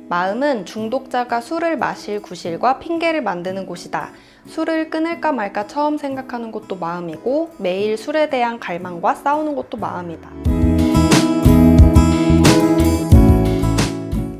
마음은 중독자가 술을 마실 구실과 핑계를 만드는 곳이다. 술을 끊을까 말까 처음 생각하는 것도 마음이고 매일 술에 대한 갈망과 싸우는 것도 마음이다.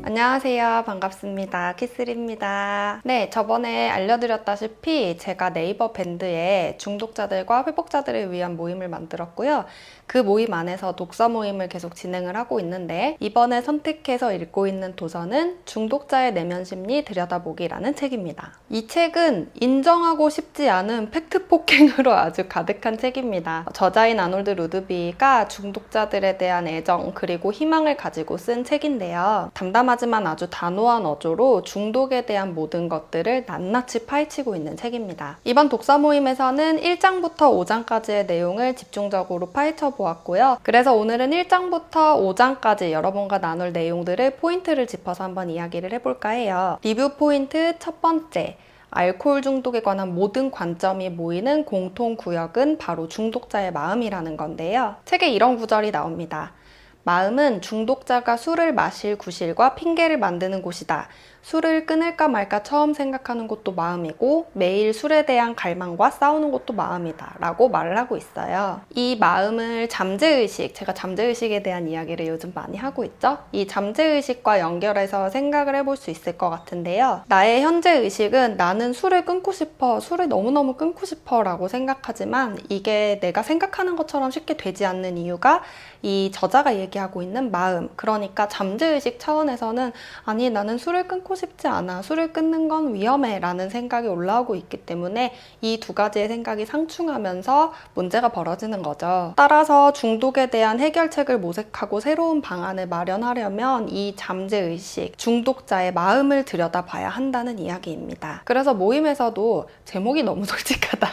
안녕하세요. 반갑습니다. 키슬입니다. 네, 저번에 알려드렸다시피 제가 네이버 밴드에 중독자들과 회복자들을 위한 모임을 만들었고요. 그 모임 안에서 독서 모임을 계속 진행을 하고 있는데 이번에 선택해서 읽고 있는 도서는 중독자의 내면 심리 들여다보기라는 책입니다. 이 책은 인정하고 싶지 않은 팩트 폭행으로 아주 가득한 책입니다. 저자인 아놀드 루드비가 중독자들에 대한 애정 그리고 희망을 가지고 쓴 책인데요. 담담하지만 아주 단호한 어조로 중독에 대한 모든 것들을 낱낱이 파헤치고 있는 책입니다. 이번 독서 모임에서는 1장부터 5장까지의 내용을 집중적으로 파헤쳐 보았고요. 그래서 오늘은 1장부터 5장까지 여러분과 나눌 내용들을 포인트를 짚어서 한번 이야기를 해볼까 해요. 리뷰 포인트 첫 번째, 알코올 중독에 관한 모든 관점이 모이는 공통구역은 바로 중독자의 마음이라는 건데요. 책에 이런 구절이 나옵니다. 마음은 중독자가 술을 마실 구실과 핑계를 만드는 곳이다. 술을 끊을까 말까 처음 생각하는 것도 마음이고 매일 술에 대한 갈망과 싸우는 것도 마음이다 라고 말을 하고 있어요. 이 마음을 잠재의식, 제가 잠재의식에 대한 이야기를 요즘 많이 하고 있죠? 이 잠재의식과 연결해서 생각을 해볼 수 있을 것 같은데요. 나의 현재의식은 나는 술을 끊고 싶어, 술을 너무너무 끊고 싶어 라고 생각하지만 이게 내가 생각하는 것처럼 쉽게 되지 않는 이유가 이 저자가 얘기하고 있는 마음, 그러니까 잠재의식 차원에서는 아니 나는 술을 끊고 싶지 않아, 술을 끊는 건 위험해 라는 생각이 올라오고 있기 때문에 이 두 가지의 생각이 상충하면서 문제가 벌어지는 거죠. 따라서 중독에 대한 해결책을 모색하고 새로운 방안을 마련하려면 이 잠재의식, 중독자의 마음을 들여다봐야 한다는 이야기입니다. 그래서 모임에서도 제목이 너무 솔직하다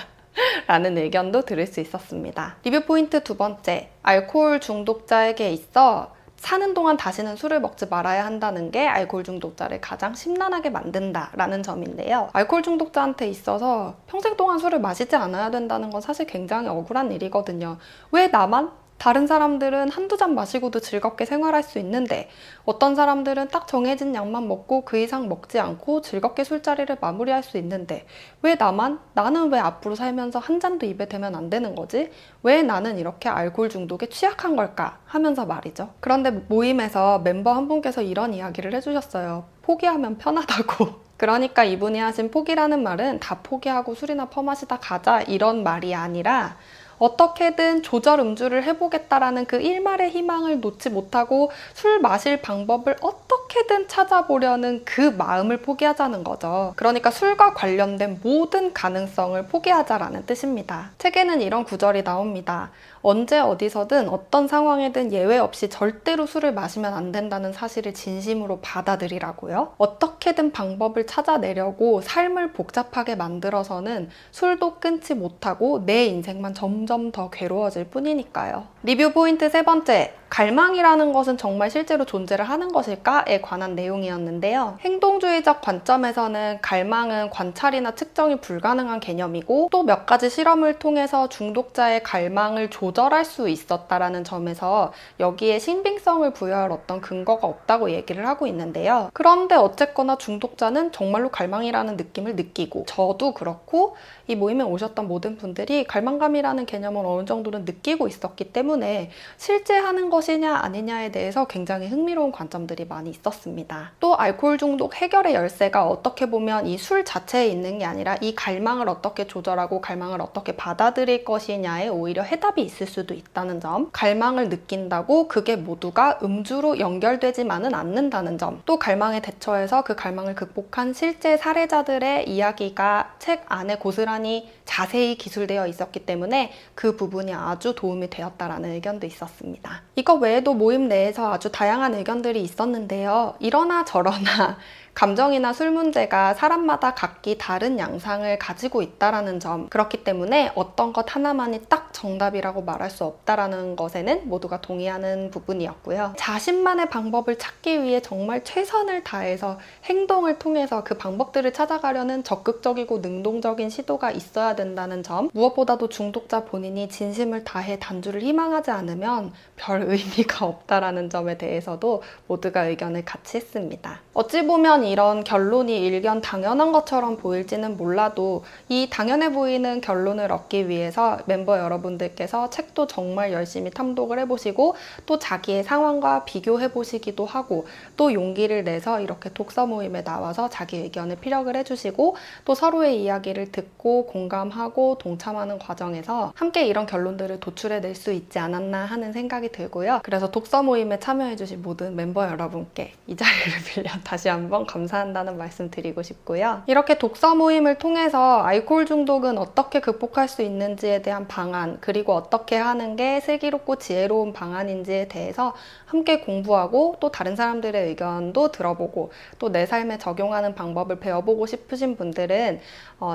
라는 의견도 들을 수 있었습니다. 리뷰 포인트 두 번째, 알코올 중독자에게 있어 사는 동안 다시는 술을 먹지 말아야 한다는 게 알코올 중독자를 가장 심란하게 만든다 라는 점인데요. 알코올 중독자한테 있어서 평생 동안 술을 마시지 않아야 된다는 건 사실 굉장히 억울한 일이거든요. 왜 나만? 다른 사람들은 한두 잔 마시고도 즐겁게 생활할 수 있는데 어떤 사람들은 딱 정해진 양만 먹고 그 이상 먹지 않고 즐겁게 술자리를 마무리할 수 있는데 왜 나만? 나는 왜 앞으로 살면서 한 잔도 입에 대면 안 되는 거지? 왜 나는 이렇게 알코올 중독에 취약한 걸까? 하면서 말이죠. 그런데 모임에서 멤버 한 분께서 이런 이야기를 해주셨어요. 포기하면 편하다고. 그러니까 이분이 하신 포기라는 말은 다 포기하고 술이나 퍼마시다 가자 이런 말이 아니라 어떻게든 조절 음주를 해보겠다라는 그 일말의 희망을 놓지 못하고 술 마실 방법을 어떻게든 찾아보려는 그 마음을 포기하자는 거죠. 그러니까 술과 관련된 모든 가능성을 포기하자라는 뜻입니다. 책에는 이런 구절이 나옵니다. 언제 어디서든 어떤 상황에든 예외 없이 절대로 술을 마시면 안 된다는 사실을 진심으로 받아들이라고요. 어떻게든 방법을 찾아내려고 삶을 복잡하게 만들어서는 술도 끊지 못하고 내 인생만 점점 더 괴로워질 뿐이니까요. 리뷰 포인트 세 번째, 갈망이라는 것은 정말 실제로 존재를 하는 것일까에 관한 내용이었는데요. 행동주의적 관점에서는 갈망은 관찰이나 측정이 불가능한 개념이고 또 몇 가지 실험을 통해서 중독자의 갈망을 조절할 수 있었다라는 점에서 여기에 신빙성을 부여할 어떤 근거가 없다고 얘기를 하고 있는데요. 그런데 어쨌거나 중독자는 정말로 갈망이라는 느낌을 느끼고 저도 그렇고 이 모임에 오셨던 모든 분들이 갈망감이라는 개념을 어느 정도는 느끼고 있었기 때문에 실제 하는 것이냐 아니냐에 대해서 굉장히 흥미로운 관점들이 많이 있었습니다. 또 알코올 중독 해결의 열쇠가 어떻게 보면 이 술 자체에 있는 게 아니라 이 갈망을 어떻게 조절하고 갈망을 어떻게 받아들일 것이냐에 오히려 해답이 있을 수도 있다는 점, 갈망을 느낀다고 그게 모두가 음주로 연결되지만은 않는다는 점, 또 갈망에 대처해서 그 갈망을 극복한 실제 사례자들의 이야기가 책 안에 고스란히 자세히 기술되어 있었기 때문에 그 부분이 아주 도움이 되었다라는 의견도 있었습니다. 이거 외에도 모임 내에서 아주 다양한 의견들이 있었는데요. 이러나 저러나 감정이나 술 문제가 사람마다 각기 다른 양상을 가지고 있다라는 점, 그렇기 때문에 어떤 것 하나만이 딱 정답이라고 말할 수 없다라는 것에는 모두가 동의하는 부분이었고요. 자신만의 방법을 찾기 위해 정말 최선을 다해서 행동을 통해서 그 방법들을 찾아가려는 적극적이고 능동적인 시도가 있어야 된다는 점, 무엇보다도 중독자 본인이 진심을 다해 단주를 희망하지 않으면 별 의미가 없다라는 점에 대해서도 모두가 의견을 같이 했습니다. 어찌 보면 이런 결론이 일견 당연한 것처럼 보일지는 몰라도 이 당연해 보이는 결론을 얻기 위해서 멤버 여러분들께서 책도 정말 열심히 탐독을 해보시고 또 자기의 상황과 비교해 보시기도 하고 또 용기를 내서 이렇게 독서 모임에 나와서 자기 의견을 피력을 해주시고 또 서로의 이야기를 듣고 공감하고 동참하는 과정에서 함께 이런 결론들을 도출해낼 수 있지 않았나 하는 생각이 들고요. 그래서 독서 모임에 참여해주신 모든 멤버 여러분께 이 자리를 빌려 다시 한번 감사한다는 말씀 드리고 싶고요. 이렇게 독서 모임을 통해서 알코올 중독은 어떻게 극복할 수 있는지에 대한 방안, 그리고 어떻게 하는 게 슬기롭고 지혜로운 방안인지에 대해서 함께 공부하고 또 다른 사람들의 의견도 들어보고 또 내 삶에 적용하는 방법을 배워보고 싶으신 분들은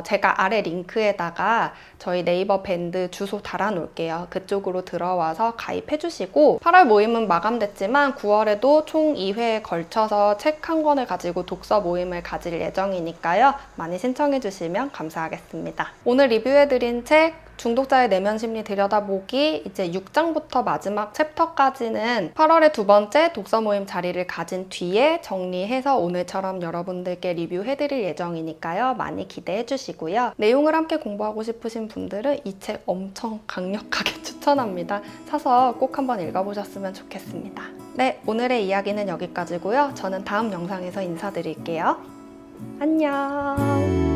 제가 아래 링크에다가 저희 네이버 밴드 주소 달아놓을게요. 그쪽으로 들어와서 가입해주시고 8월 모임은 마감됐지만 9월에도 총 2회에 걸쳐서 책 한 권을 가지고 독서 모임을 가질 예정이니까요. 많이 신청해주시면 감사하겠습니다. 오늘 리뷰해드린 책 중독자의 내면 심리 들여다보기 이제 6장부터 마지막 챕터까지는 8월에 두 번째 독서 모임 자리를 가진 뒤에 정리해서 오늘처럼 여러분들께 리뷰해드릴 예정이니까요. 많이 기대해 주시고요. 내용을 함께 공부하고 싶으신 분들은 이 책 엄청 강력하게 추천합니다. 사서 꼭 한번 읽어보셨으면 좋겠습니다. 네, 오늘의 이야기는 여기까지고요. 저는 다음 영상에서 인사드릴게요. 안녕.